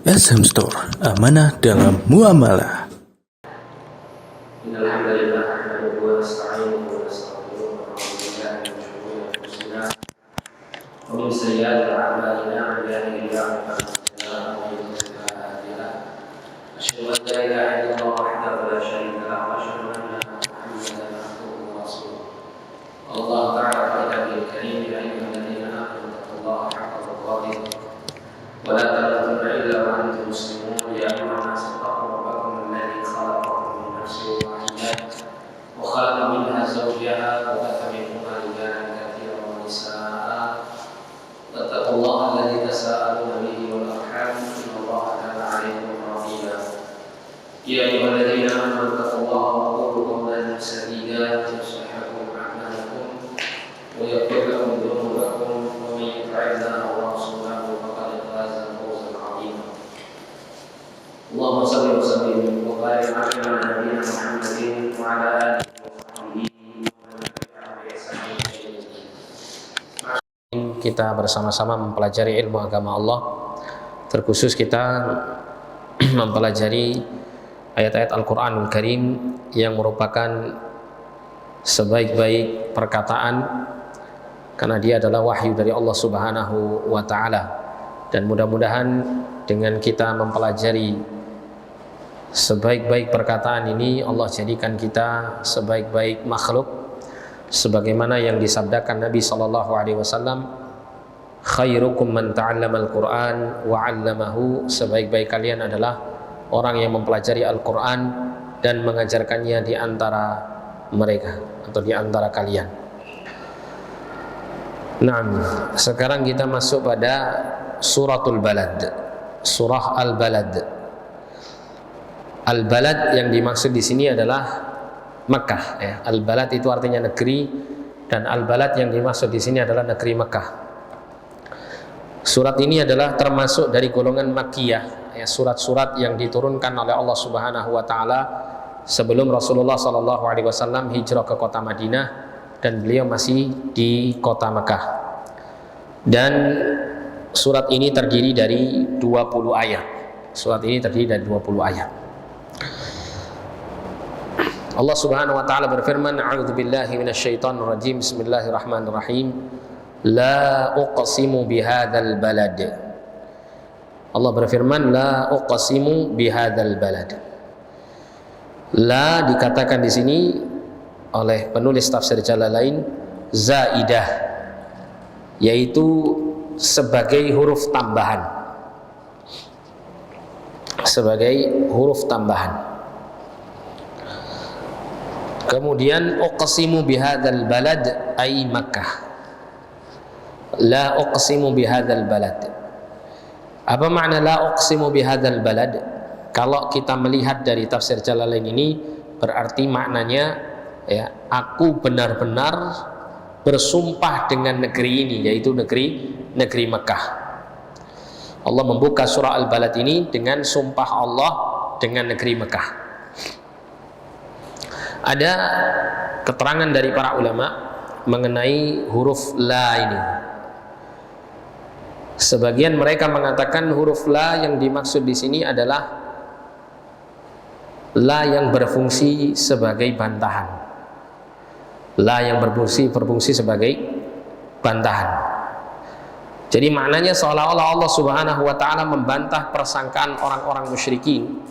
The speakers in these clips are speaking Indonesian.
SM Store, amanah dalam muamalah. Innalhamdulillah nahmaduhu wa nasta'inuhu wa nastaghfiruh wa na'udzu billahi min shururi anfusina wa min sayyiati a'malina man yahdihillahu fala mudilla lahu wa man yudlil fala hadiya lahu. Asyhadu an la ilaha illallah wahdahu la syarika lahu wa asyhadu anna Muhammadan abduhu wa rasuluh. Allah ta'ala qala bil karim ya ayyuhalladzina amanu taqullaha haqqa tuqatih wa la tamutunna illa wa antum muslimun. Ya ayyuhan nas taqu rabbakum alladzi khalaqakum min nafsin wahidah wa khalaqa minha zawjaha wa batha minhuma rijalan katsiran wa nisaa'a wattaqullaha alladzi tasaaluna bihi wal arham innallaha kana 'alaykum raqiba. Ya ayyuhalladzina amanu taqullaha wa qulu qawlan sadida yuslih lakum a'malakum wa yaghfir lakum dhunubakum wa man yuti'illaha wa rasulahu faqad faza fawzan 'azima. Allahumma shalli wa sallim wa barik 'ala nabiyyina Muhammadin wa 'ala alihi wa sahbihi wa man tabi'ahum bi ihsan ila yaumil din. Kita bersama-sama mempelajari ilmu agama Allah. Terkhusus kita mempelajari ayat-ayat Al-Qur'anul Karim yang merupakan sebaik-baik perkataan, karena dia adalah wahyu dari Allah Subhanahu wa ta'ala. Dan mudah-mudahan dengan kita mempelajari sebaik-baik perkataan ini, Allah jadikan kita sebaik-baik makhluk, sebagaimana yang disabdakan Nabi SAW, khairukum man ta'allamal Qur'an wa 'allamahu. Sebaik-baik kalian adalah orang yang mempelajari Al-Quran dan mengajarkannya di antara mereka atau di antara kalian. Nah, sekarang kita masuk pada suratul balad, surah Al-Balad. Al-Balad yang dimaksud di sini adalah Makkah. Ya. Al-Balad itu artinya negeri, dan Al-Balad yang dimaksud di sini adalah negeri Makkah. Surat ini adalah termasuk dari golongan Makkiyah, ya, surat-surat yang diturunkan oleh Allah Subhanahu wa ta'ala sebelum Rasulullah SAW hijrah ke kota Madinah dan beliau masih di kota Makkah. Dan surat ini terdiri dari 20 ayat. Surat ini terdiri dari 20 ayat. Allah Subhanahu wa ta'ala berfirman, a'udzubillahi minasyaitonir rajim, bismillahirrahmanirrahim. La uqsimu bihadzal balad. Allah berfirman, la uqsimu bihadzal balad. La dikatakan di sini oleh penulis tafsir Jalalain zaidah, yaitu sebagai huruf tambahan. Sebagai huruf tambahan. Kemudian uqsimu bihadzal balad ay Makkah. La uqsimu bihadzal balad. Apa makna la uqsimu bihadzal balad? Kalau kita melihat dari tafsir Jalalain ini, berarti maknanya, ya, aku benar-benar bersumpah dengan negeri ini, yaitu negeri Mekah. Allah membuka surah Al-Balad ini dengan sumpah Allah dengan negeri Mekah. Ada keterangan dari para ulama mengenai huruf la ini. Sebagian mereka mengatakan huruf la yang dimaksud di sini adalah la yang berfungsi sebagai bantahan. La yang berfungsi sebagai bantahan. Jadi maknanya seolah-olah Allah Subhanahu wa ta'ala membantah persangkaan orang-orang musyrikin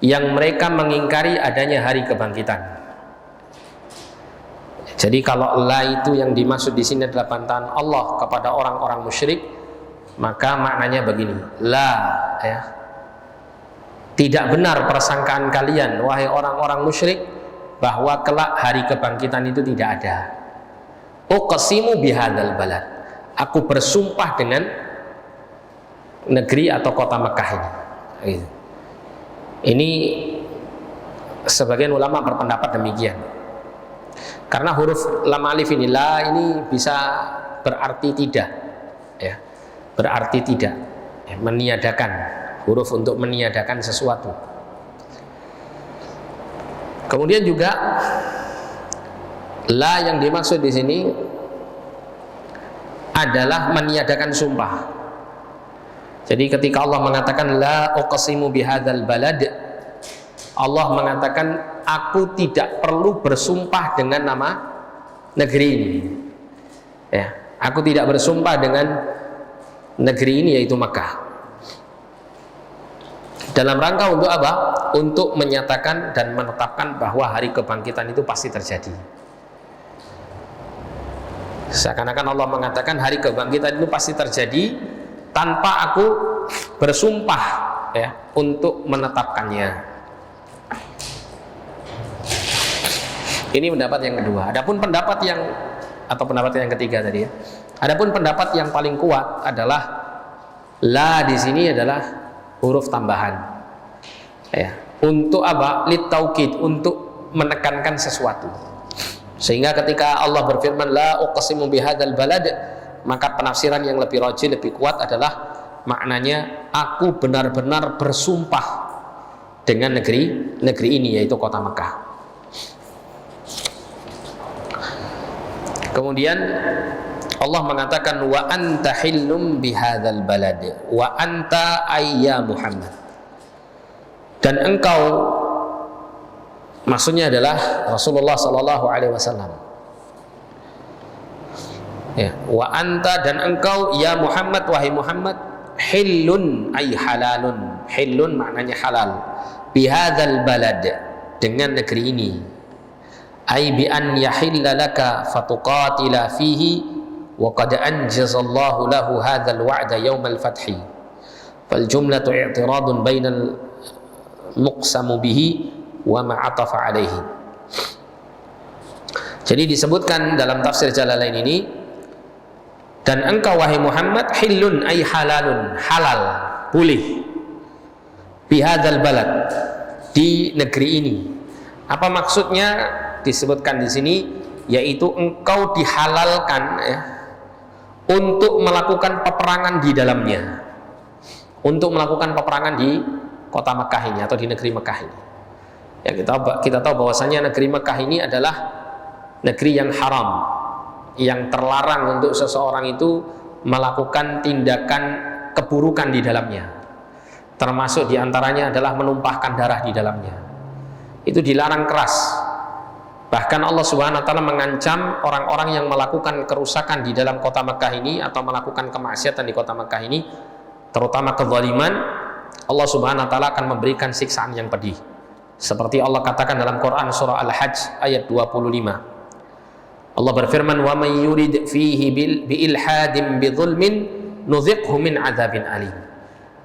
yang mereka mengingkari adanya hari kebangkitan. Jadi kalau la itu yang dimaksud di sini adalah bantahan Allah kepada orang-orang musyrik, maka maknanya begini, la, ya, tidak benar persangkaan kalian wahai orang-orang musyrik bahwa kelak hari kebangkitan itu tidak ada. Uqsimu bihadzal balad. Aku bersumpah dengan negeri atau kota Mekah ini. Ini sebagian ulama berpendapat demikian. Karena huruf lam alif ini, la ini bisa berarti tidak, ya. Berarti tidak, ya, meniadakan, huruf untuk meniadakan sesuatu. Kemudian juga la yang dimaksud di sini adalah meniadakan sumpah. Jadi ketika Allah mengatakan la uqsimu bihadzal balad, Allah mengatakan aku tidak perlu bersumpah dengan nama negeri ini. Ya, aku tidak bersumpah dengan negeri ini yaitu Makkah. Dalam rangka untuk apa? Untuk menyatakan dan menetapkan bahwa hari kebangkitan itu pasti terjadi. Seakan-akan Allah mengatakan hari kebangkitan itu pasti terjadi tanpa aku bersumpah ya untuk menetapkannya. Ini pendapat yang kedua. Adapun pendapat yang ketiga tadi ya. Adapun pendapat yang paling kuat adalah la di sini adalah huruf tambahan. Ya, untuk apa? Litaukid, untuk menekankan sesuatu. Sehingga ketika Allah berfirman la uqsimu bihadzal balad, maka penafsiran yang lebih rajih, lebih kuat adalah maknanya aku benar-benar bersumpah dengan negeri ini yaitu kota Mekah. Kemudian Allah mengatakan wa anta hillum bihadzal balad wa anta ayya Muhammad, dan engkau, maksudnya adalah Rasulullah sallallahu alaihi wasallam. Ya, wa anta, dan engkau ya Muhammad, wahai Muhammad, hillun ay halalun. Hillun maknanya halal. Bihadzal balad, dengan negeri ini. Ay bi an yahilla laka fatuqatila fihi wa qad anjazallahu lahu hadzal wa'da yaumal fathi. Fal jumlatu i'tiradun bainal muqsamu bihi wa ma'atafa alaihi. Jadi disebutkan dalam tafsir Jalalain ini, dan engkau wahai Muhammad hillun ay halalun, halal, boleh, bihadzal balad, di negeri ini. Apa maksudnya disebutkan di sini? Yaitu engkau dihalalkan ya, untuk melakukan peperangan di dalamnya, untuk melakukan peperangan di kota Mekah ini atau di negeri Mekah ini. Ya, kita tahu bahwasanya negeri Mekah ini adalah negeri yang haram, yang terlarang untuk seseorang itu melakukan tindakan keburukan di dalamnya. Termasuk diantaranya adalah menumpahkan darah di dalamnya. Itu dilarang keras. Bahkan Allah Subhanahu wa taala mengancam orang-orang yang melakukan kerusakan di dalam kota Mekah ini atau melakukan kemaksiatan di kota Mekah ini, terutama kezaliman, Allah Subhanahu wa taala akan memberikan siksaan yang pedih. Seperti Allah katakan dalam Quran surah Al-Hajj ayat 25. Allah berfirman, "Wa may yurid fihi bi ilhadin bi dzulmin nudziqhu min adzabin alim."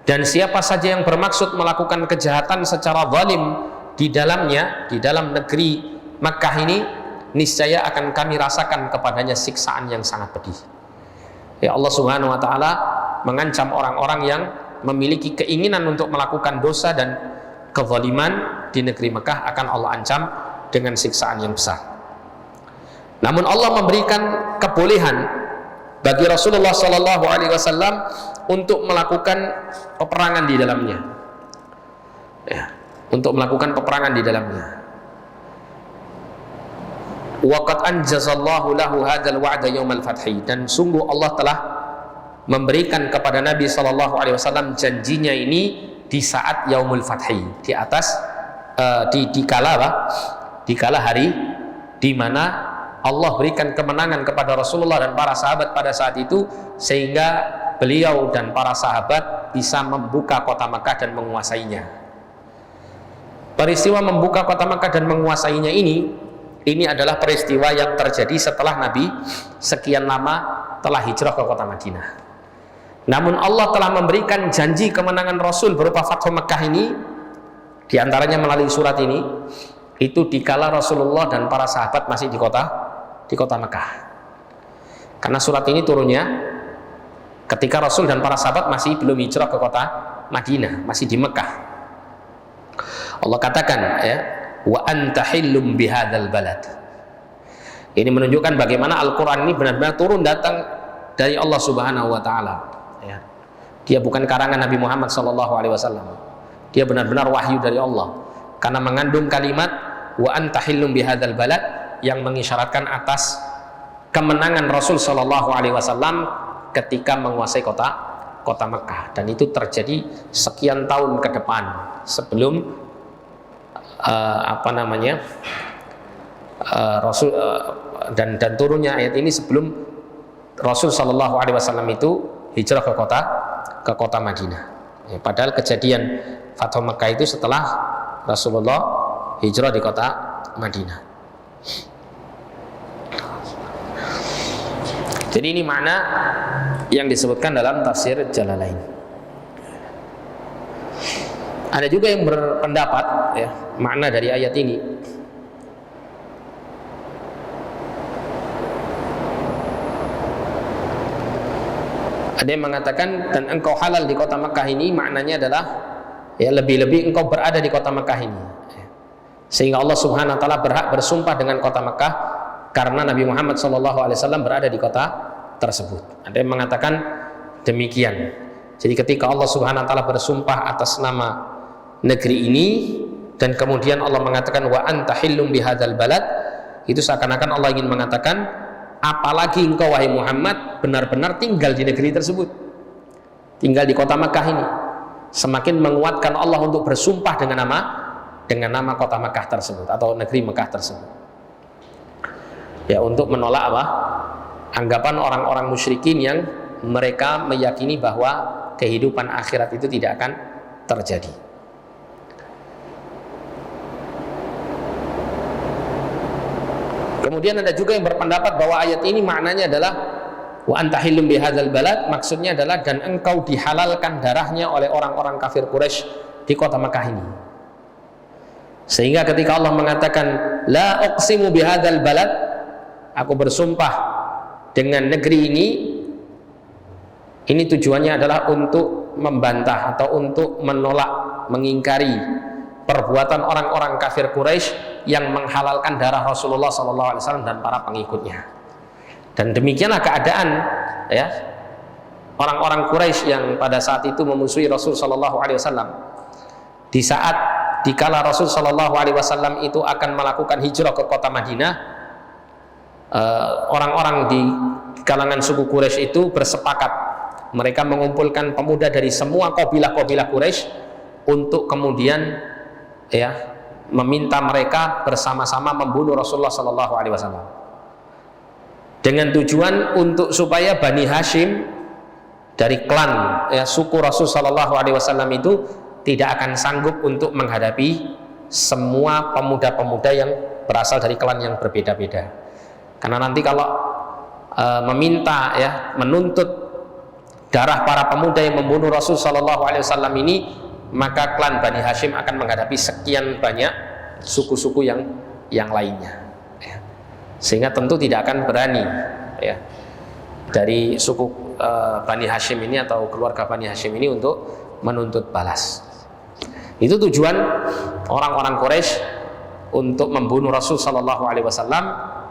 Dan siapa saja yang bermaksud melakukan kejahatan secara zalim di dalamnya, di dalam negeri Makkah ini, niscaya akan kami rasakan kepadanya siksaan yang sangat pedih. Ya, Allah Subhanahu wa taala mengancam orang-orang yang memiliki keinginan untuk melakukan dosa dan kezaliman di negeri Mekah, akan Allah ancam dengan siksaan yang besar. Namun Allah memberikan kebolehan bagi Rasulullah Sallallahu Alaihi Wasallam untuk melakukan peperangan di dalamnya, ya, untuk melakukan peperangan di dalamnya. Waqad anjazallahu lahu hadzal wa'da yaumal fathi, dan sungguh Allah telah memberikan kepada Nabi Sallallahu Alaihi Wasallam janjinya ini di saat yaumul fathi, di atas di kala hari di mana Allah berikan kemenangan kepada Rasulullah dan para sahabat pada saat itu, sehingga beliau dan para sahabat bisa membuka kota Makkah dan menguasainya. Peristiwa membuka kota Makkah dan menguasainya ini adalah peristiwa yang terjadi setelah Nabi sekian lama telah hijrah ke kota Madinah. Namun Allah telah memberikan janji kemenangan Rasul berupa Fathu Makkah ini, diantaranya melalui surat ini, itu dikala Rasulullah dan para sahabat masih di kota Makkah. Karena surat ini turunnya ketika Rasul dan para sahabat masih belum hijrah ke kota Madinah, masih di Mekah. Allah katakan ya, wa anta hillum bihadzal balad. Ini menunjukkan bagaimana Al-Quran ini benar-benar turun datang dari Allah Subhanahu wa taala. Ya. Dia bukan karangan Nabi Muhammad SAW. Dia benar-benar wahyu dari Allah, karena mengandung kalimat wa anta hillum bihadzal balad yang mengisyaratkan atas kemenangan Rasul SAW ketika menguasai kota kota Mekah, dan itu terjadi sekian tahun ke depan sebelum Rasul dan turunnya ayat ini, sebelum Rasul Shallallahu Alaihi Wasallam itu hijrah ke kota Madinah. Ya, padahal kejadian Fathu Mekah itu setelah Rasulullah hijrah di kota Madinah. Jadi ini makna yang disebutkan dalam tafsir Jalalain. Ada juga yang berpendapat, ya, makna dari ayat ini ada yang mengatakan, dan engkau halal di kota Mekah ini, maknanya adalah ya lebih-lebih engkau berada di kota Mekah ini, sehingga Allah Subhanahu wa taala berhak bersumpah dengan kota Mekah karena Nabi Muhammad SAW berada di kota tersebut. Ada yang mengatakan demikian. Jadi ketika Allah Subhanahu wa taala bersumpah atas nama negeri ini, dan kemudian Allah mengatakan wa anta hillum bihadzal balad, itu seakan-akan Allah ingin mengatakan, apalagi engkau wahai Muhammad benar-benar tinggal di negeri tersebut, tinggal di kota Mekah ini. Semakin menguatkan Allah untuk bersumpah dengan nama kota Mekah tersebut atau negeri Mekah tersebut. Ya, untuk menolak apa? Anggapan orang-orang musyrikin yang mereka meyakini bahwa kehidupan akhirat itu tidak akan terjadi. Kemudian ada juga yang berpendapat bahwa ayat ini maknanya adalah wa anta hillum bihadzal balad, maksudnya adalah dan engkau dihalalkan darahnya oleh orang-orang kafir Quraisy di kota Mekah ini. Sehingga ketika Allah mengatakan la uqsimu bihadzal balad, aku bersumpah dengan negeri ini tujuannya adalah untuk membantah atau untuk menolak, mengingkari perbuatan orang-orang kafir Quraisy yang menghalalkan darah Rasulullah SAW dan para pengikutnya. Dan demikianlah keadaan, ya, orang-orang Quraisy yang pada saat itu memusuhi Rasul SAW. Di saat dikala Rasul SAW itu akan melakukan hijrah ke kota Madinah, orang-orang di kalangan suku Quraisy itu bersepakat, mereka mengumpulkan pemuda dari semua kabilah-kabilah Quraisy untuk kemudian, ya, meminta mereka bersama-sama membunuh Rasulullah SAW, dengan tujuan untuk supaya Bani Hashim dari klan, ya, suku Rasul SAW itu tidak akan sanggup untuk menghadapi semua pemuda-pemuda yang berasal dari klan yang berbeda-beda. Karena nanti kalau meminta, ya, menuntut darah para pemuda yang membunuh Rasul SAW ini, maka klan Bani Hashim akan menghadapi sekian banyak suku-suku yang lainnya, ya. Sehingga tentu tidak akan berani, ya, dari suku Bani Hashim ini atau keluarga Bani Hashim ini untuk menuntut balas. Itu tujuan orang-orang Quraisy untuk membunuh Rasul SAW,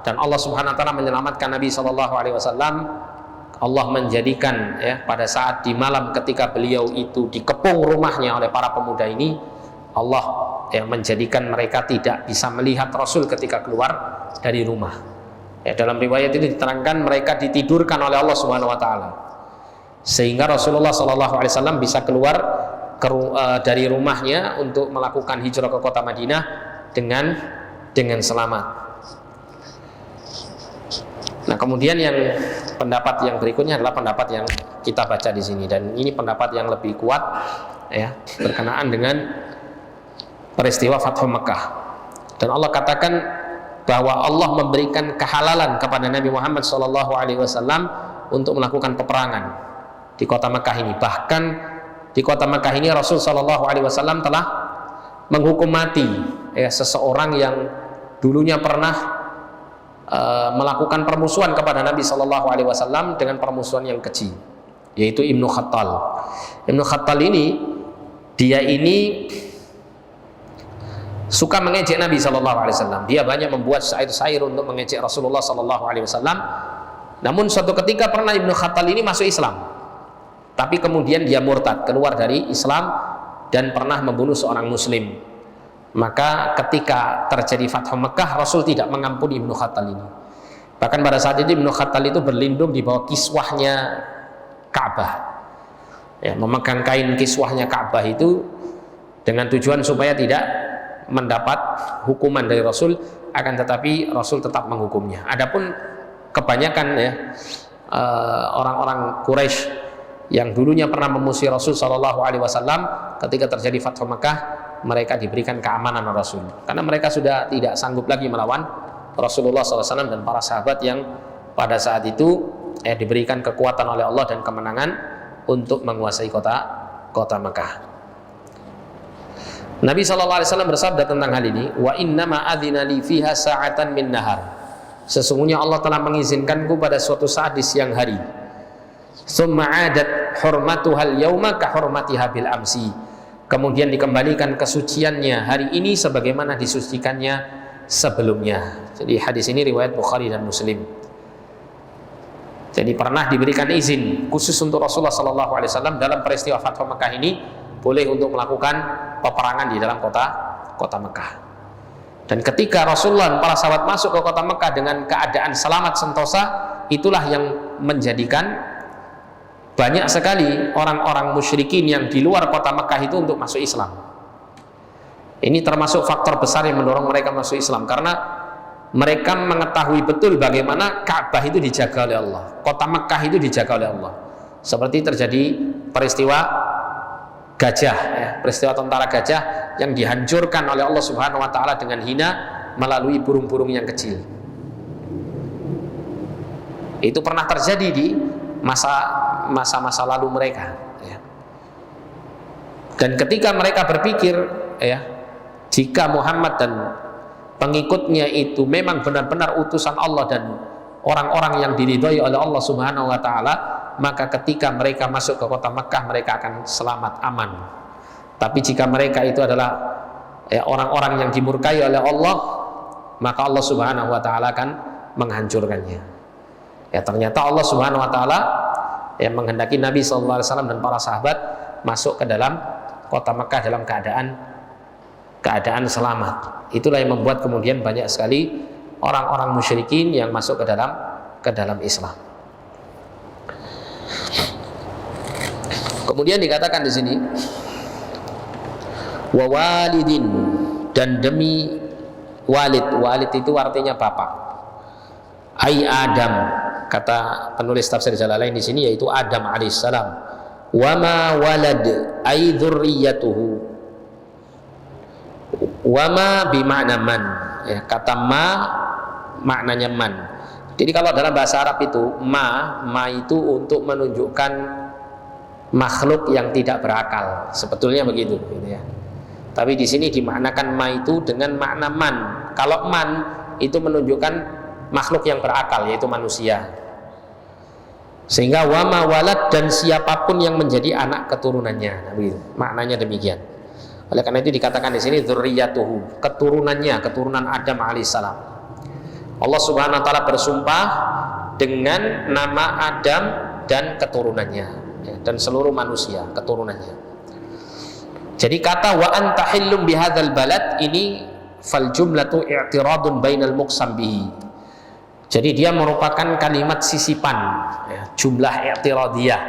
dan Allah Subhanahu wa taala menyelamatkan Nabi SAW. Allah menjadikan, ya, pada saat di malam ketika beliau itu dikepung rumahnya oleh para pemuda ini, Allah, ya, menjadikan mereka tidak bisa melihat Rasul ketika keluar dari rumah. Ya, dalam riwayat itu diterangkan mereka ditidurkan oleh Allah Subhanahu wa taala, sehingga Rasulullah SAW bisa keluar dari rumahnya untuk melakukan hijrah ke kota Madinah dengan selamat. Nah, kemudian yang pendapat yang berikutnya adalah pendapat yang kita baca di sini, dan ini pendapat yang lebih kuat, ya, berkenaan dengan peristiwa Fathu Mekah. Dan Allah katakan bahwa Allah memberikan kehalalan kepada Nabi Muhammad SAW untuk melakukan peperangan di kota Mekah ini. Bahkan di kota Mekah ini Rasul SAW telah menghukum mati, ya, seseorang yang dulunya pernah melakukan permusuhan kepada Nabi SAW dengan permusuhan yang kecil, yaitu Ibnu Khattal. Ibnu Khattal ini, dia ini suka mengejek Nabi SAW. Dia banyak membuat syair-syair untuk mengejek Rasulullah SAW. Namun suatu ketika pernah Ibnu Khattal ini masuk Islam, tapi kemudian dia murtad, keluar dari Islam dan pernah membunuh seorang muslim. Maka ketika terjadi Fathu Mekah, Rasul tidak mengampuni Ibnu Khattal ini. Bahkan pada saat itu Ibnu Khattal itu berlindung di bawah kiswahnya Ka'bah. memegang kain kiswahnya Ka'bah itu dengan tujuan supaya tidak mendapat hukuman dari Rasul, akan tetapi Rasul tetap menghukumnya. Adapun kebanyakan orang-orang Quraisy yang dulunya pernah memusuhi Rasul Shallallahu Alaihi Wasallam, ketika terjadi Fathu Makkah, mereka diberikan keamanan oleh Rasul karena mereka sudah tidak sanggup lagi melawan Rasulullah SAW dan para sahabat yang pada saat itu diberikan kekuatan oleh Allah dan kemenangan untuk menguasai kota Makkah. Nabi SAW bersabda tentang hal ini, wa inna ma adzina li fiha sa'atan min nahar. Sesungguhnya Allah telah mengizinkanku pada suatu saat di siang hari. Tsumma 'adat hurmatuhal yauma ka hurmatiha bil amsi. Kemudian dikembalikan kesuciannya hari ini sebagaimana disucikannya sebelumnya. Jadi hadis ini riwayat Bukhari dan Muslim. Jadi pernah diberikan izin khusus untuk Rasulullah SAW dalam peristiwa Fathu Makkah ini, boleh untuk melakukan peperangan di dalam kota Mekah. Dan ketika Rasulullah dan para sahabat masuk ke kota Mekah dengan keadaan selamat sentosa, itulah yang menjadikan banyak sekali orang-orang musyrikin yang di luar kota Mekah itu untuk masuk Islam. Ini termasuk faktor besar yang mendorong mereka masuk Islam, karena mereka mengetahui betul bagaimana Ka'bah itu dijaga oleh Allah, kota Mekah itu dijaga oleh Allah. Seperti terjadi peristiwa gajah, peristiwa tentara gajah yang dihancurkan oleh Allah Subhanahu wa taala dengan hina melalui burung-burung yang kecil. Itu pernah terjadi di masa-masa lalu mereka, Dan ketika mereka berpikir, jika Muhammad dan pengikutnya itu memang benar-benar utusan Allah dan orang-orang yang diridhai oleh Allah Subhanahu wa taala, maka ketika mereka masuk ke kota Mekah mereka akan selamat, aman. Tapi jika mereka itu adalah orang-orang yang dimurkai oleh Allah, maka Allah Subhanahu wa taala akan menghancurkannya. Ternyata Allah Subhanahu wa taala yang menghendaki Nabi sallallahu alaihi wasallam dan para sahabat masuk ke dalam kota Mekah dalam keadaan selamat. Itulah yang membuat kemudian banyak sekali orang-orang musyrikin yang masuk ke dalam Islam. Kemudian dikatakan di sini, wa walidin, dan demi walid. Walid itu artinya bapak. Ai Adam, kata penulis tafsir Jalalain di sini, yaitu Adam alaihissalam. Wa ma walad ai dzurriyyatuhu. Wa ma bimakna man. Kata ma maknanya man. Jadi kalau dalam bahasa Arab itu ma itu untuk menunjukkan makhluk yang tidak berakal, sebetulnya begitu, Tapi di sini dimaknakan ma itu dengan makna man. Kalau man itu menunjukkan makhluk yang berakal, yaitu manusia. Sehingga wama walad, dan siapapun yang menjadi anak keturunannya, maknanya demikian. Oleh karena itu dikatakan di sini dzurriyyatuhu, keturunan Adam alaihissalam. Allah Subhanahu wa taala bersumpah dengan nama Adam dan keturunannya, dan seluruh manusia keturunannya. Jadi kata wa anta hillum bihadzal balad ini fal jumlatu i'tiradun bainal muqsam bihi. Jadi dia merupakan kalimat sisipan, jumlah i'tiradiyah.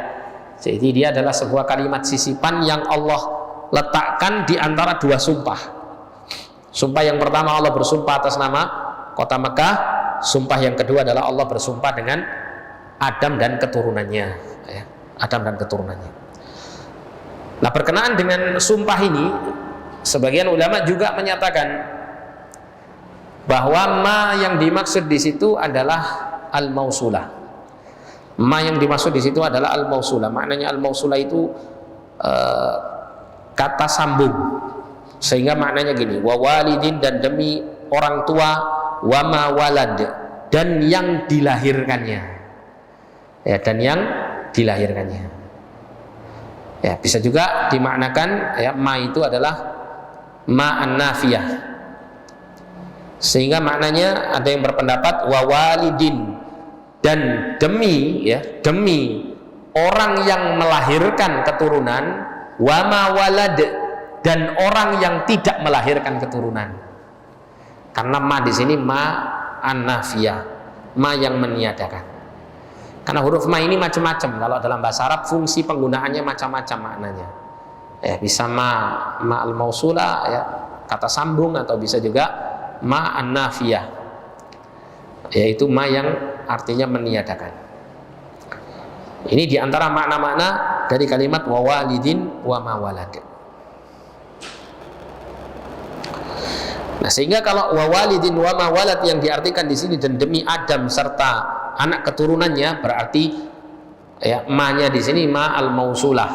Jadi dia adalah sebuah kalimat sisipan yang Allah letakkan di antara dua sumpah. Sumpah yang pertama Allah bersumpah atas nama kota Mekah, sumpah yang kedua adalah Allah bersumpah dengan Adam dan keturunannya, Adam dan keturunannya. Nah, berkenaan dengan sumpah ini, sebagian ulama juga menyatakan bahwa ma yang dimaksud di situ adalah al-mausulah. Ma yang dimaksud di situ adalah al-mausulah. Maknanya al-mausulah itu kata sambung. Sehingga maknanya gini, wa walidin, dan demi orang tua, wa ma walad, dan yang dilahirkannya. Dan yang dilahirkannya. Bisa juga dimaknakan ma itu adalah ma an-nafiyah. Sehingga maknanya ada yang berpendapat wa walidin, dan demi orang yang melahirkan keturunan, wa ma walad, dan orang yang tidak melahirkan keturunan. Karena ma di sini ma an-nafiyah, ma yang meniadakan. Karena huruf ma ini macam-macam. Kalau dalam bahasa Arab fungsi penggunaannya macam-macam maknanya. Ya, bisa ma al-mausulah, ya, kata sambung, atau bisa juga ma an-nafiyah, yaitu ma yang artinya meniadakan. Ini diantara makna-makna dari kalimat wa walidin wa ma walad. Nah, sehingga kalau wa walidin wa ma walad yang diartikan di sini dan demi Adam serta anak keturunannya, berarti ya ma-nya di sini ma al-mausulah,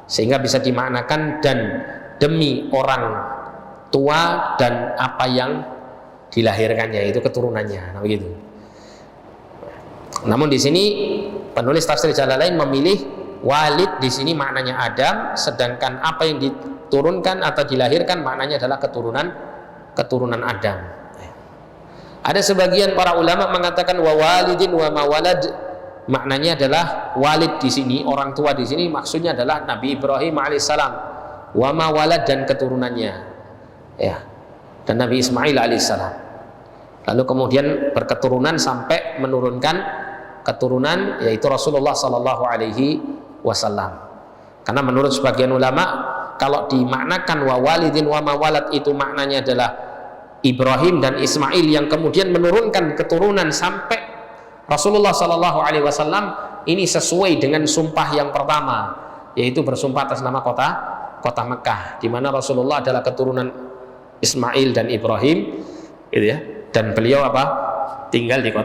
sehingga bisa dimaknakan dan demi orang tua dan apa yang dilahirkannya, itu keturunannya. Nah, begitu. Namun di sini penulis tafsir Jalalain memilih walid di sini maknanya Adam, sedangkan apa yang diturunkan atau dilahirkan maknanya adalah keturunan Adam. Ada sebagian para ulama mengatakan wa walidin wa ma walad, maknanya adalah walid di sini, orang tua di sini maksudnya adalah Nabi Ibrahim alaihissalam, wa ma walad dan keturunannya, ya, dan Nabi Ismail alaihissalam. Lalu kemudian berketurunan sampai menurunkan keturunan, yaitu Rasulullah sallallahu alaihi wasallam. Karena menurut sebagian ulama, kalau dimaknakan wa walidin wa ma walad itu maknanya adalah Ibrahim dan Ismail yang kemudian menurunkan keturunan sampai Rasulullah sallallahu alaihi wasallam, ini sesuai dengan sumpah yang pertama, yaitu bersumpah atas nama kota Mekah, di mana Rasulullah adalah keturunan Ismail dan Ibrahim, gitu ya. Dan beliau apa? Tinggal di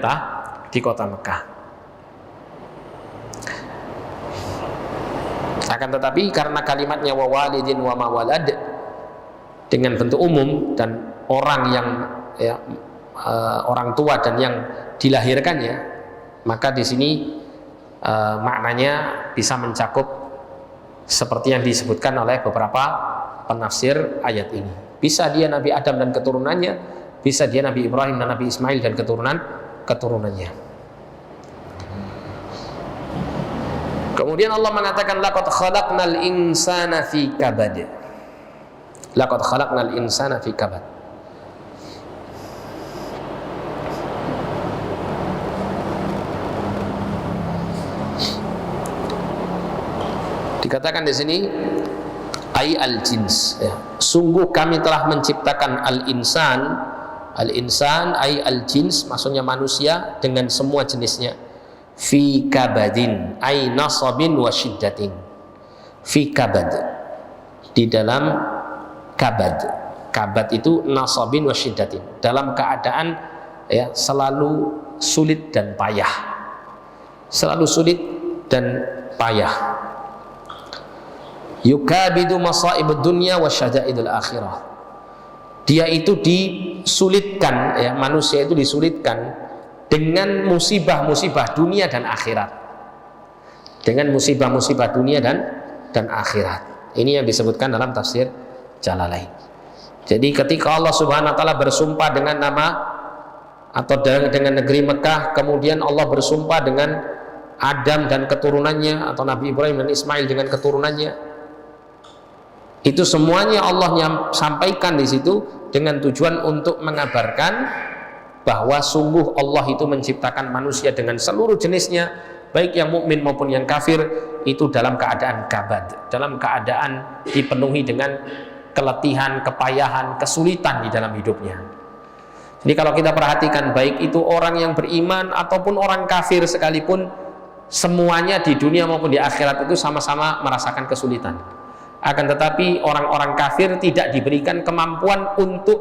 kota Mekah. Akan tetapi karena kalimatnya wa walidin wa ma walad dengan bentuk umum dan orang yang ya, orang tua dan yang dilahirkannya, maka di sini maknanya bisa mencakup seperti yang disebutkan oleh beberapa penafsir ayat ini. Bisa dia Nabi Adam dan keturunannya, bisa dia Nabi Ibrahim dan Nabi Ismail dan keturunannya. Kemudian Allah mengatakan laqad khalaqnal insana fi kabad. Laqad khalaqnal insana fi kabad. Dikatakan di sini ai al-jins, ya. Sungguh kami telah menciptakan al-insan. Al-insan ai al-jins, maksudnya manusia dengan semua jenisnya. Fi kabadin ai nasabin wa syiddatin. Fi kabad, di dalam kabad. Kabad itu nasabin wa syiddatin, dalam keadaan ya selalu sulit dan payah. Selalu sulit dan payah. Yukabidu masaibud dunya wa syada'idul akhirah. Dia itu disulitkan, ya, manusia itu disulitkan dengan musibah-musibah dunia dan akhirat. Dengan musibah-musibah dunia dan akhirat. Ini yang disebutkan dalam tafsir Jalalain. Jadi ketika Allah Subhanahu wa taala bersumpah dengan nama atau dengan negeri Mekah, kemudian Allah bersumpah dengan Adam dan keturunannya, atau Nabi Ibrahim dan Ismail dengan keturunannya, itu semuanya Allah sampaikan di situ dengan tujuan untuk mengabarkan bahwa sungguh Allah itu menciptakan manusia dengan seluruh jenisnya, baik yang mukmin maupun yang kafir, itu dalam keadaan kabad, dalam keadaan dipenuhi dengan keletihan, kepayahan, kesulitan di dalam hidupnya. Jadi kalau kita perhatikan, baik itu orang yang beriman ataupun orang kafir sekalipun, semuanya di dunia maupun di akhirat itu sama-sama merasakan kesulitan. Akan tetapi orang-orang kafir tidak diberikan kemampuan untuk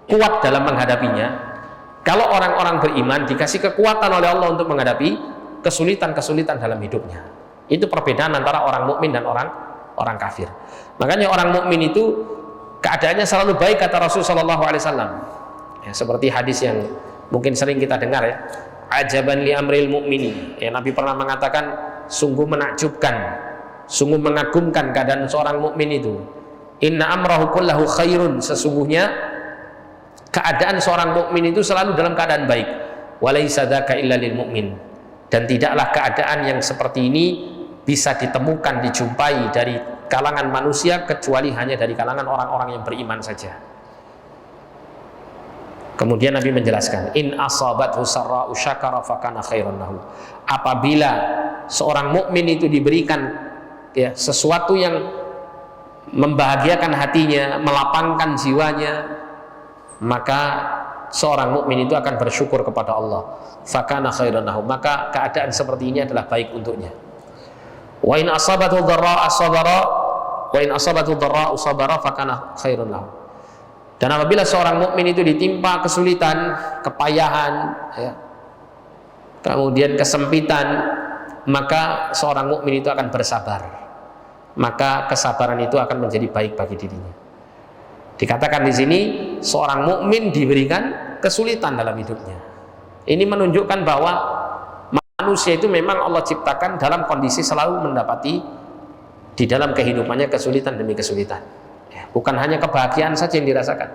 kuat dalam menghadapinya. Kalau orang-orang beriman dikasih kekuatan oleh Allah untuk menghadapi kesulitan-kesulitan dalam hidupnya. Itu perbedaan antara orang mukmin dan orang kafir. Makanya orang mukmin itu keadaannya selalu baik, kata Rasulullah SAW. Ya, seperti hadis yang mungkin sering kita dengar, ya. Ajaban li amril mu'mini. Ya, Nabi pernah mengatakan sungguh menakjubkan, sungguh mengagumkan keadaan seorang mukmin itu. Inna amrahu kullahu khairun. Sesungguhnya keadaan seorang mukmin itu selalu dalam keadaan baik. Walaisa dzaka illa lil mu'min. Dan tidaklah keadaan yang seperti ini bisa ditemukan, dijumpai dari kalangan manusia kecuali hanya dari kalangan orang-orang yang beriman saja. Kemudian Nabi menjelaskan, in asabathu sarra'u syakara fakana khairan lahu. Apabila seorang mukmin itu diberikan ya sesuatu yang membahagiakan hatinya, melapangkan jiwanya, maka seorang mukmin itu akan bersyukur kepada Allah. Fakana khairan lahu, maka keadaan seperti ini adalah baik untuknya. Wa in asabathu dharra'u sabara wa in asabathu dharra'u sabara fakana khairan lahu. Dan apabila seorang mukmin itu ditimpa kesulitan, kepayahan, ya, kemudian kesempitan, maka seorang mukmin itu akan bersabar. Maka kesabaran itu akan menjadi baik bagi dirinya. Dikatakan di sini seorang mukmin diberikan kesulitan dalam hidupnya. Ini menunjukkan bahwa manusia itu memang Allah ciptakan dalam kondisi selalu mendapati di dalam kehidupannya kesulitan demi kesulitan. Bukan hanya kebahagiaan saja yang dirasakan,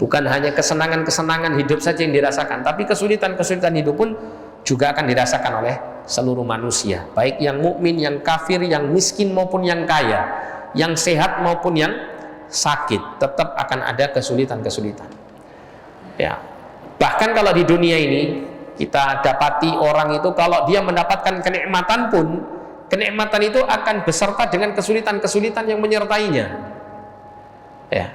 bukan hanya kesenangan-kesenangan hidup saja yang dirasakan, tapi kesulitan-kesulitan hidup pun juga akan dirasakan oleh seluruh manusia, baik yang mukmin, yang kafir, yang miskin maupun yang kaya, yang sehat maupun yang sakit, tetap akan ada kesulitan-kesulitan. Ya, bahkan kalau di dunia ini kita dapati orang itu kalau dia mendapatkan kenikmatan pun, kenikmatan itu akan beserta dengan kesulitan-kesulitan yang menyertainya. Ya,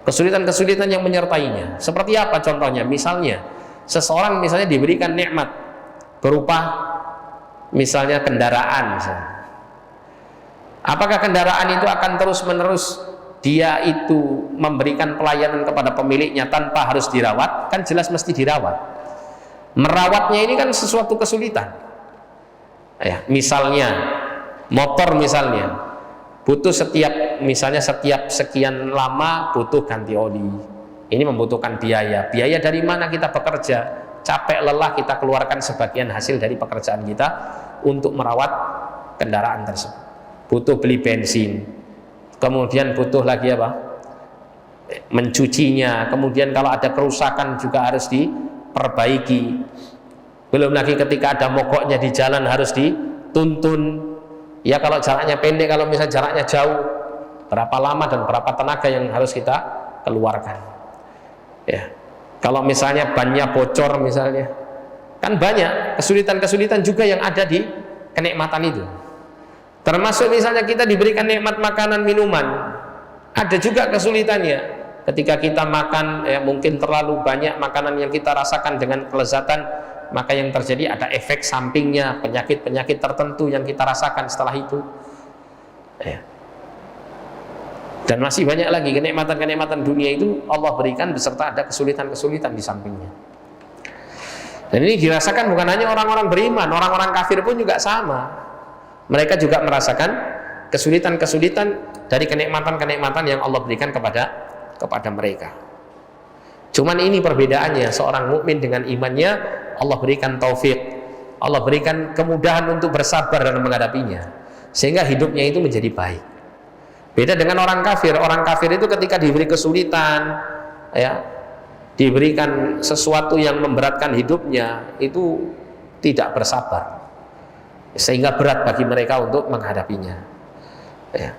kesulitan-kesulitan yang menyertainya. Seperti apa contohnya? Misalnya, seseorang misalnya diberikan nikmat berupa misalnya kendaraan. Misalnya. Apakah kendaraan itu akan terus-menerus dia itu memberikan pelayanan kepada pemiliknya tanpa harus dirawat? Kan jelas mesti dirawat. Merawatnya ini kan sesuatu kesulitan. Ya, misalnya motor misalnya butuh setiap sekian lama butuh ganti oli. Ini membutuhkan biaya. Biaya dari mana kita bekerja? Capek lelah kita keluarkan sebagian hasil dari pekerjaan kita untuk merawat kendaraan tersebut. Butuh beli bensin. Kemudian butuh lagi apa? Mencucinya. Kemudian kalau ada kerusakan juga harus diperbaiki. Belum lagi ketika ada mogoknya di jalan harus dituntun. Ya kalau jaraknya pendek, kalau misalnya jaraknya jauh, berapa lama dan berapa tenaga yang harus kita keluarkan. Ya, kalau misalnya bannya bocor misalnya, kan banyak kesulitan-kesulitan juga yang ada di kenikmatan itu. Termasuk misalnya kita diberikan nikmat makanan minuman, ada juga kesulitannya. Ketika kita makan, ya mungkin terlalu banyak makanan yang kita rasakan dengan kelezatan, maka yang terjadi ada efek sampingnya, penyakit-penyakit tertentu yang kita rasakan setelah itu. Ya. Dan masih banyak lagi kenikmatan-kenikmatan dunia itu Allah berikan beserta ada kesulitan-kesulitan di sampingnya. Dan ini dirasakan bukan hanya orang-orang beriman, orang-orang kafir pun juga sama. Mereka juga merasakan kesulitan-kesulitan dari kenikmatan-kenikmatan yang Allah berikan kepada mereka. Cuman ini perbedaannya, seorang mukmin dengan imannya Allah berikan taufik, Allah berikan kemudahan untuk bersabar dalam menghadapinya, sehingga hidupnya itu menjadi baik. Beda dengan orang kafir. Orang kafir itu ketika diberi kesulitan, ya, diberikan sesuatu yang memberatkan hidupnya, itu tidak bersabar, sehingga berat bagi mereka untuk menghadapinya. Ya.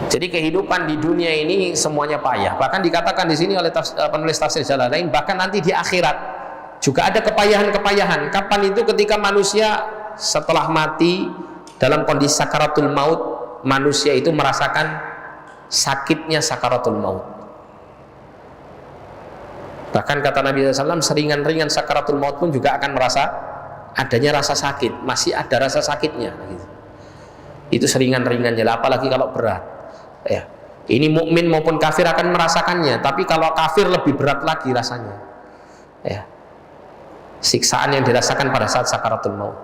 Jadi kehidupan di dunia ini semuanya payah. Bahkan dikatakan di sini oleh penulis tafsir Jalalain, bahkan nanti di akhirat juga ada kepayahan-kepayahan. Kapan itu? Ketika manusia setelah mati dalam kondisi sakaratul maut, manusia itu merasakan sakitnya sakaratul maut. Bahkan kata Nabi SAW, seringan-ringan sakaratul maut pun juga akan merasa adanya rasa sakit, masih ada rasa sakitnya. Itu seringan-ringannya, apalagi kalau berat. Ya, ini mukmin maupun kafir akan merasakannya, tapi kalau kafir lebih berat lagi rasanya. Ya, siksaan yang dirasakan pada saat sakaratul maut.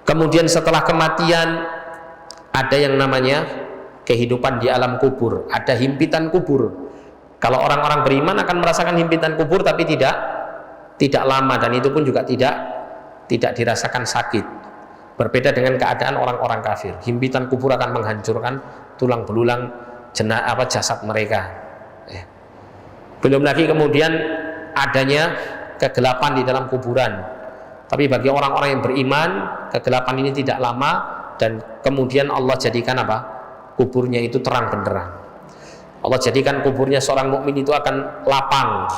Kemudian setelah kematian ada yang namanya kehidupan di alam kubur, ada himpitan kubur. Kalau orang-orang beriman akan merasakan himpitan kubur, tapi tidak lama, dan itu pun juga tidak dirasakan sakit. Berbeda dengan keadaan orang-orang kafir. Himpitan kubur akan menghancurkan tulang belulang jasad mereka. Ya. Belum lagi kemudian adanya kegelapan di dalam kuburan. Tapi bagi orang-orang yang beriman, kegelapan ini tidak lama, dan kemudian Allah jadikan apa? kuburnya itu terang benderang. Allah jadikan kuburnya seorang mukmin itu akan lapang.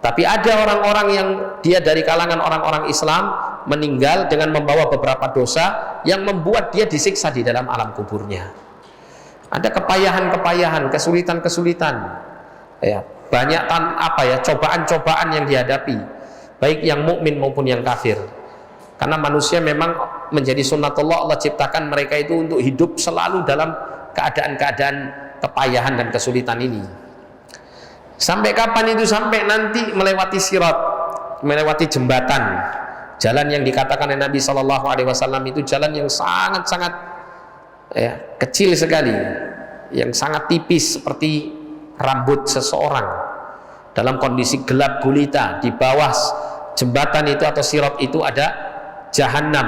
Tapi ada orang-orang yang dia dari kalangan orang-orang Islam meninggal dengan membawa beberapa dosa yang membuat dia disiksa di dalam alam kuburnya. Ada kepayahan-kepayahan, kesulitan-kesulitan, ya, banyak cobaan-cobaan yang dihadapi, baik yang mukmin maupun yang kafir. Karena manusia memang menjadi sunnatullah, Allah ciptakan mereka itu untuk hidup selalu dalam keadaan-keadaan kepayahan dan kesulitan ini. Sampai kapan itu? Sampai nanti melewati sirat, melewati jembatan, jalan yang dikatakan oleh Nabi SAW itu jalan yang sangat-sangat kecil sekali, yang sangat tipis seperti rambut seseorang, dalam kondisi gelap gulita. Di bawah jembatan itu atau sirat itu ada Jahannam,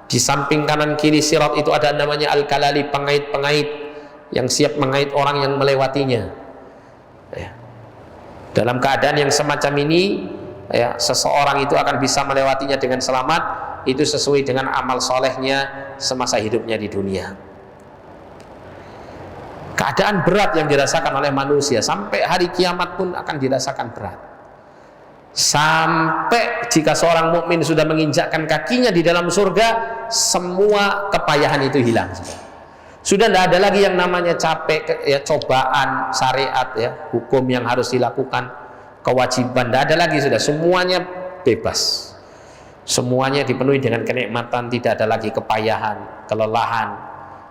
di samping kanan kiri sirat itu ada namanya Al-Kalali, pengait-pengait yang siap mengait orang yang melewatinya. Dalam keadaan yang semacam ini, seseorang itu akan bisa melewatinya dengan selamat, itu sesuai dengan amal solehnya semasa hidupnya di dunia. Keadaan berat yang dirasakan oleh manusia sampai hari kiamat pun akan dirasakan berat. Sampai jika seorang mukmin sudah menginjakkan kakinya di dalam surga, semua kepayahan itu hilang. Sudah tidak ada lagi yang namanya capek, cobaan syariat, hukum yang harus dilakukan, kewajiban, tidak ada lagi. Sudah semuanya bebas, semuanya dipenuhi dengan kenikmatan, tidak ada lagi kepayahan, kelelahan,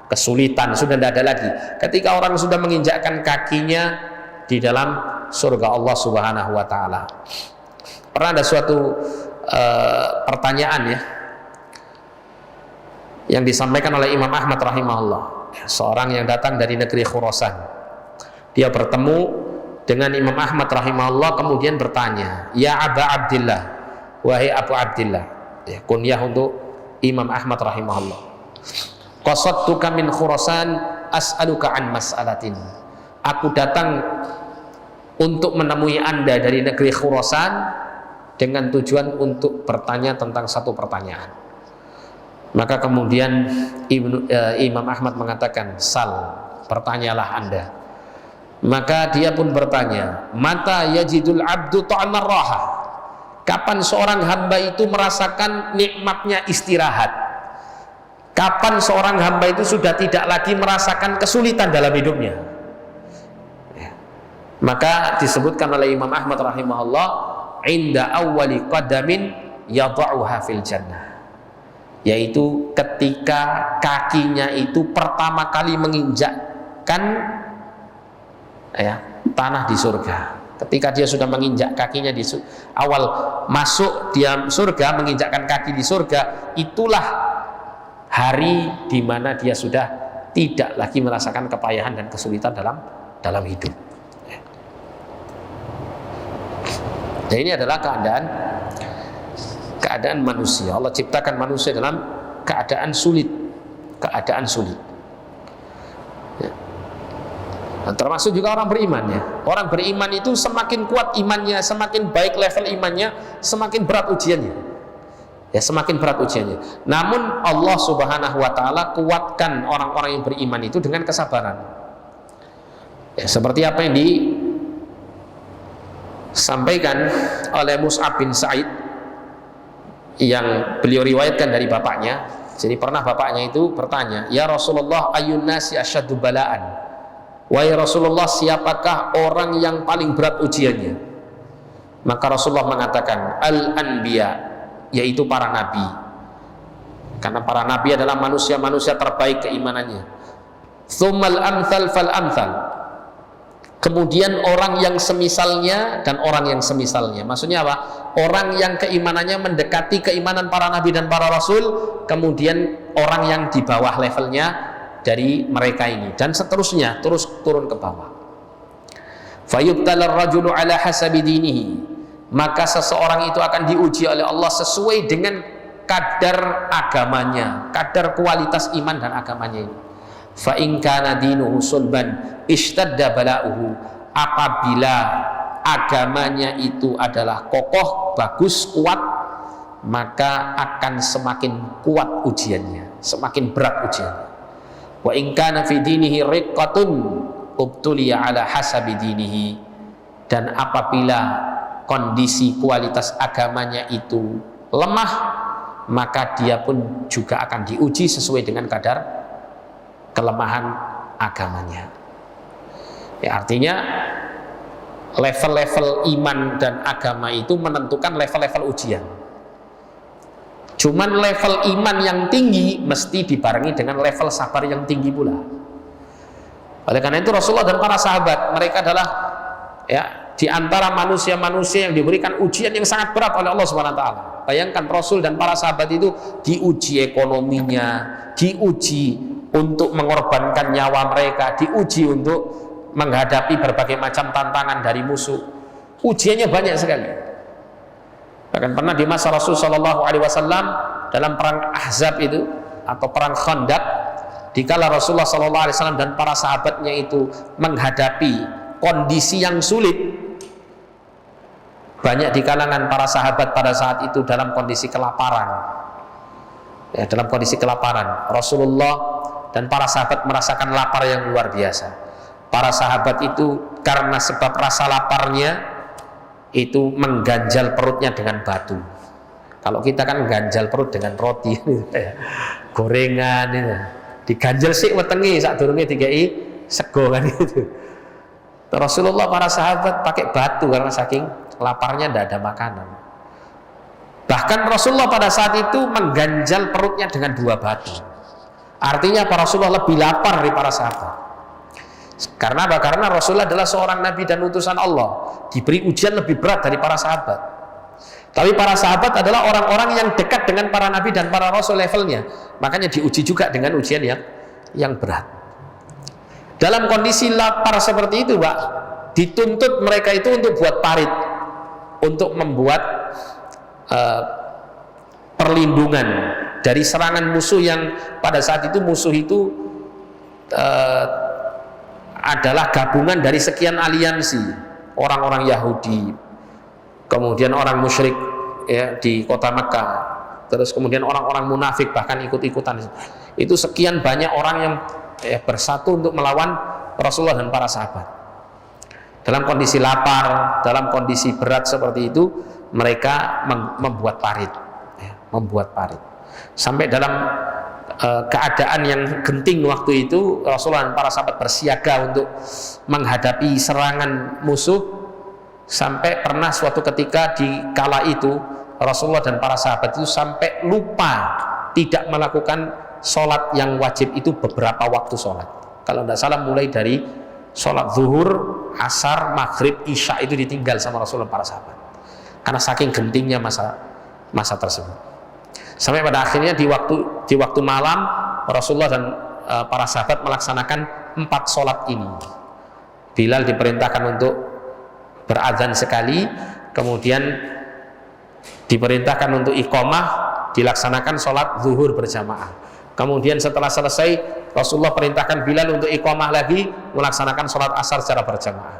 kesulitan, sudah tidak ada lagi. Ketika orang sudah menginjakkan kakinya di dalam surga Allah Subhanahu wa Ta'ala. Pernah ada suatu pertanyaan yang disampaikan oleh Imam Ahmad rahimahullah, seorang yang datang dari negeri Khurasan. Dia bertemu dengan Imam Ahmad rahimahullah, kemudian bertanya, "Ya Aba Abdillah, wahai Abu Abdillah," kunyah untuk Imam Ahmad rahimahullah. "Qasadtuka min Khurasan as'aluka an mas'alatin." Aku datang untuk menemui Anda dari negeri Khurasan dengan tujuan untuk bertanya tentang satu pertanyaan. Maka kemudian Imam Ahmad mengatakan, "Sal, bertanyalah Anda." Maka dia pun bertanya, "Mata yajidul abdu ta'amar raha?" Kapan seorang hamba itu merasakan nikmatnya istirahat? Kapan seorang hamba itu sudah tidak lagi merasakan kesulitan dalam hidupnya? Maka disebutkan oleh Imam Ahmad rahimahullah, "Inda awwali qadamin yadha'uha fil jannah." Yaitu ketika kakinya itu pertama kali menginjakkan tanah di surga. Ketika dia sudah menginjak kakinya di awal masuk dia surga, menginjakkan kaki di surga, itulah hari di mana dia sudah tidak lagi merasakan kepayahan dan kesulitan dalam hidup. Nah, ini adalah keadaan manusia. Allah ciptakan manusia dalam keadaan sulit, Dan termasuk juga orang beriman Orang beriman itu semakin kuat imannya, semakin baik level imannya, semakin berat ujiannya. Semakin berat ujiannya. Namun Allah Subhanahu wa Ta'ala kuatkan orang-orang yang beriman itu dengan kesabaran. Seperti apa yang disampaikan oleh Mus'ab bin Sa'id yang beliau riwayatkan dari bapaknya. Jadi pernah bapaknya itu bertanya, "Ya Rasulullah, ayyun nasi asyaddu bala'an?" Wahai Rasulullah, siapakah orang yang paling berat ujiannya? Maka Rasulullah mengatakan, "Al-anbiya," yaitu para nabi. Karena para nabi adalah manusia-manusia terbaik keimanannya. "Tsummal amthal fal amthal." Kemudian orang yang semisalnya dan orang yang semisalnya. Maksudnya apa? Orang yang keimanannya mendekati keimanan para nabi dan para rasul, kemudian orang yang di bawah levelnya dari mereka ini, dan seterusnya terus turun ke bawah. Fayubtalar rajulu ala hasabi dinihi, maka seseorang itu akan diuji oleh Allah sesuai dengan kadar agamanya, kadar kualitas iman dan agamanya ini. Fa in kana dinuhu sulban ishtadda bala'uhu, apabila agamanya itu adalah kokoh, bagus, kuat, maka akan semakin kuat ujiannya, semakin berat ujiannya. Wa in kana fi dinihi riqqatun ubtuliya ala hasabi dinihi. Dan apabila kondisi kualitas agamanya itu lemah, maka dia pun juga akan diuji sesuai dengan kadar kelemahan agamanya. Ya, artinya level-level iman dan agama itu menentukan level-level ujian. Cuman level iman yang tinggi mesti dibarengi dengan level sabar yang tinggi pula. Oleh karena itu Rasulullah dan para sahabat, mereka adalah ya di antara manusia-manusia yang diberikan ujian yang sangat berat oleh Allah Subhanahu wa taala. Bayangkan Rasul dan para sahabat itu diuji ekonominya, diuji untuk mengorbankan nyawa mereka, diuji untuk menghadapi berbagai macam tantangan dari musuh. Ujiannya banyak sekali. Bahkan pernah di masa Rasul Shallallahu Alaihi Wasallam dalam perang Ahzab itu atau perang Khandaq, dikala Rasulullah Shallallahu Alaihi Wasallam dan para sahabatnya itu menghadapi kondisi yang sulit, banyak di kalangan para sahabat pada saat itu dalam kondisi kelaparan. Ya, dalam kondisi kelaparan, Rasulullah dan para sahabat merasakan lapar yang luar biasa. Para sahabat itu karena sebab rasa laparnya itu mengganjal perutnya dengan batu. Kalau kita kan ganjal perut dengan roti, gorengan, diganjal sih wetengi sak durunge dikai sego kan itu. Rasulullah para sahabat pakai batu karena saking laparnya tidak ada makanan. Bahkan Rasulullah pada saat itu mengganjal perutnya dengan 2 batu. Artinya para Rasulullah lebih lapar dari para sahabat. Karena apa? Karena Rasulullah adalah seorang nabi dan utusan Allah, diberi ujian lebih berat dari para sahabat. Tapi para sahabat adalah orang-orang yang dekat dengan para nabi dan para rasul levelnya, makanya diuji juga dengan ujian yang berat. Dalam kondisi lapar seperti itu, Pak, dituntut mereka itu untuk buat parit, untuk membuat perlindungan dari serangan musuh yang pada saat itu musuh itu adalah gabungan dari sekian aliansi, orang-orang Yahudi, kemudian orang musyrik ya di kota Mekah, terus kemudian orang-orang munafik bahkan ikut-ikutan. Itu sekian banyak orang yang bersatu untuk melawan Rasulullah dan para sahabat. Dalam kondisi lapar, dalam kondisi berat seperti itu, mereka membuat parit, membuat parit. Sampai dalam keadaan yang genting waktu itu, Rasulullah dan para sahabat bersiaga untuk menghadapi serangan musuh. Sampai pernah suatu ketika di kala itu Rasulullah dan para sahabat itu sampai lupa tidak melakukan sholat yang wajib itu beberapa waktu sholat. Kalau tidak salah mulai dari sholat zuhur, asar, maghrib, isya itu ditinggal sama Rasulullah dan para sahabat karena saking gentingnya masa tersebut. Sampai pada akhirnya di waktu malam Rasulullah dan para sahabat melaksanakan 4 sholat ini. Bilal diperintahkan untuk berazan sekali, kemudian diperintahkan untuk iqamah, dilaksanakan sholat zuhur berjamaah. Kemudian setelah selesai Rasulullah perintahkan Bilal untuk iqamah lagi, melaksanakan sholat asar secara berjamaah.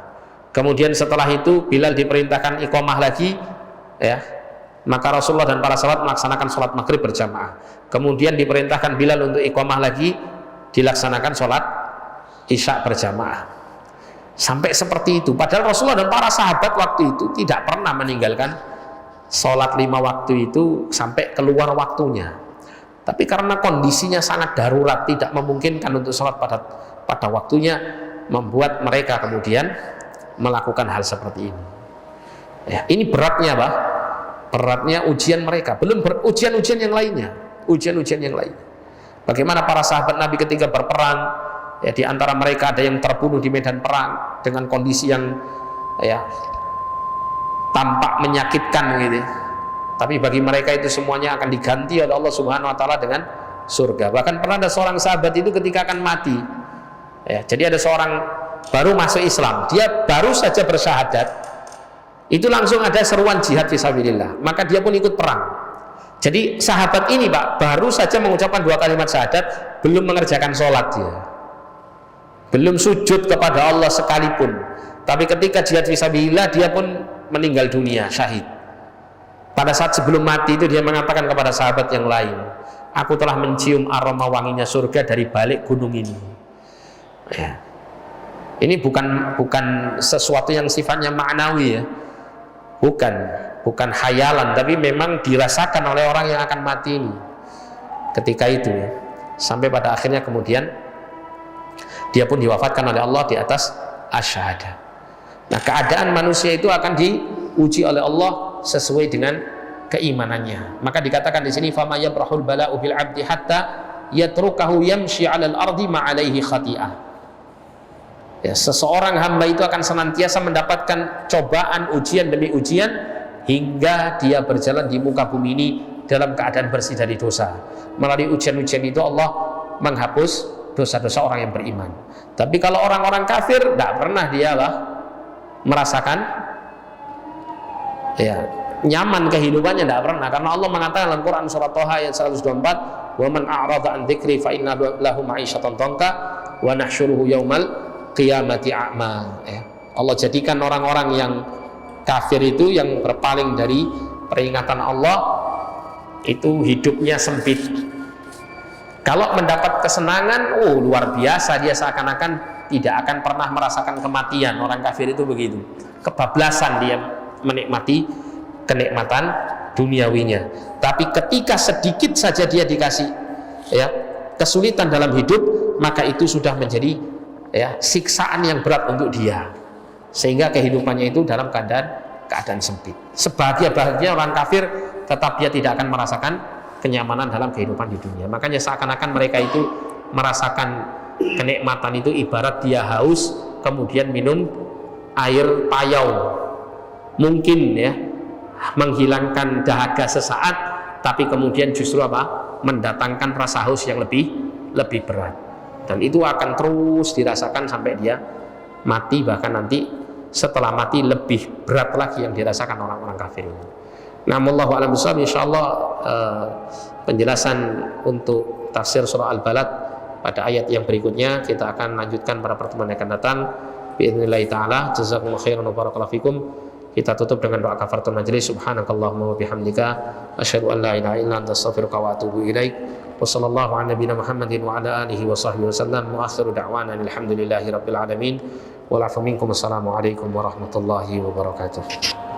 Kemudian setelah itu Bilal diperintahkan iqamah lagi, ya. Maka Rasulullah dan para sahabat melaksanakan sholat maghrib berjamaah. Kemudian diperintahkan Bilal untuk iqamah lagi, dilaksanakan sholat isya berjamaah. Sampai seperti itu. Padahal Rasulullah dan para sahabat waktu itu tidak pernah meninggalkan sholat 5 waktu itu sampai keluar waktunya. Tapi karena kondisinya sangat darurat, tidak memungkinkan untuk sholat pada waktunya, membuat mereka kemudian melakukan hal seperti ini. Ya, ini beratnya, Pak. Beratnya ujian mereka, belum ujian-ujian yang lainnya, ujian-ujian yang lain. Bagaimana para sahabat Nabi ketika berperang, ya di antara mereka ada yang terbunuh di medan perang dengan kondisi yang ya tampak menyakitkan gitu. Tapi bagi mereka itu semuanya akan diganti oleh Allah Subhanahu wa taala dengan surga. Bahkan pernah ada seorang sahabat itu ketika akan mati. Ya, jadi ada seorang baru masuk Islam, dia baru saja bersyahadat. Itu langsung ada seruan jihad fisabilillah, maka dia pun ikut perang. Jadi sahabat ini, Pak, baru saja mengucapkan 2 kalimat syahadat, belum mengerjakan sholat dia, belum sujud kepada Allah sekalipun. Tapi ketika jihad fisabilillah, dia pun meninggal dunia, syahid. Pada saat sebelum mati itu dia mengatakan kepada sahabat yang lain, aku telah mencium aroma wanginya surga dari balik gunung ini. Ya. Ini bukan sesuatu yang sifatnya ma'nawi ya. Bukan khayalan, tapi memang dirasakan oleh orang yang akan mati ini ketika itu ya. Sampai pada akhirnya kemudian dia pun diwafatkan oleh Allah di atas asyhadah. Nah, keadaan manusia itu akan diuji oleh Allah sesuai dengan keimanannya. Maka dikatakan di sini fama yabrahul bala'u bil 'abdi hatta yatrukahu yamshi 'alal ardi ma 'alaihi khati'ah. Ya, seseorang hamba itu akan senantiasa mendapatkan cobaan, ujian demi ujian hingga dia berjalan di muka bumi ini dalam keadaan bersih dari dosa. Melalui ujian-ujian itu Allah menghapus dosa-dosa orang yang beriman. Tapi kalau orang-orang kafir tidak pernah dia merasakan ya nyaman kehidupannya, tidak pernah, karena Allah mengatakan dalam Quran surat Thaha ayat 124, "Wa man a'rada an dzikri fa inna lahu ma'isyatan dhanka wa nahsyuruhu yaumal qiyamati a'ma." Ya. Allah jadikan orang-orang yang kafir itu yang berpaling dari peringatan Allah itu hidupnya sempit. Kalau mendapat kesenangan, luar biasa, dia seakan-akan tidak akan pernah merasakan kematian. Orang kafir itu begitu, kebablasan dia menikmati kenikmatan duniawinya. Tapi ketika sedikit saja dia dikasih ya kesulitan dalam hidup, maka itu sudah menjadi ya siksaan yang berat untuk dia, sehingga kehidupannya itu dalam keadaan sempit. Sebahagia-bahagia orang kafir, tetap dia tidak akan merasakan kenyamanan dalam kehidupan di dunia. Makanya seakan-akan mereka itu merasakan kenikmatan itu ibarat dia haus kemudian minum air payau, mungkin ya menghilangkan dahaga sesaat, tapi kemudian justru mendatangkan rasa haus yang lebih berat, dan itu akan terus dirasakan sampai dia mati. Bahkan nanti setelah mati lebih berat lagi yang dirasakan orang-orang kafir ini. Nah, wallahu a'lam bishawab. Insyaallah penjelasan untuk tafsir surah Al-Balad pada ayat yang berikutnya kita akan lanjutkan pada pertemuan yang akan datang. Biidznillah taala. Jazakumullahu khairan wa barakallahu fikum. Kita tutup dengan doa kafaratul majelis. Subhanakallahumma wa bihamdika asyhadu an la ilaha illa anta astaghfiruka wa atubu ilaik. Wa sallallahu ala nabiyyina Muhammadin wa ala alihi wa sahbihi wasallam. Wa akhiru da'wana alhamdulillahi rabbil alamin. Wa la'afu minkum. Assalamualaikum warahmatullahi wabarakatuh.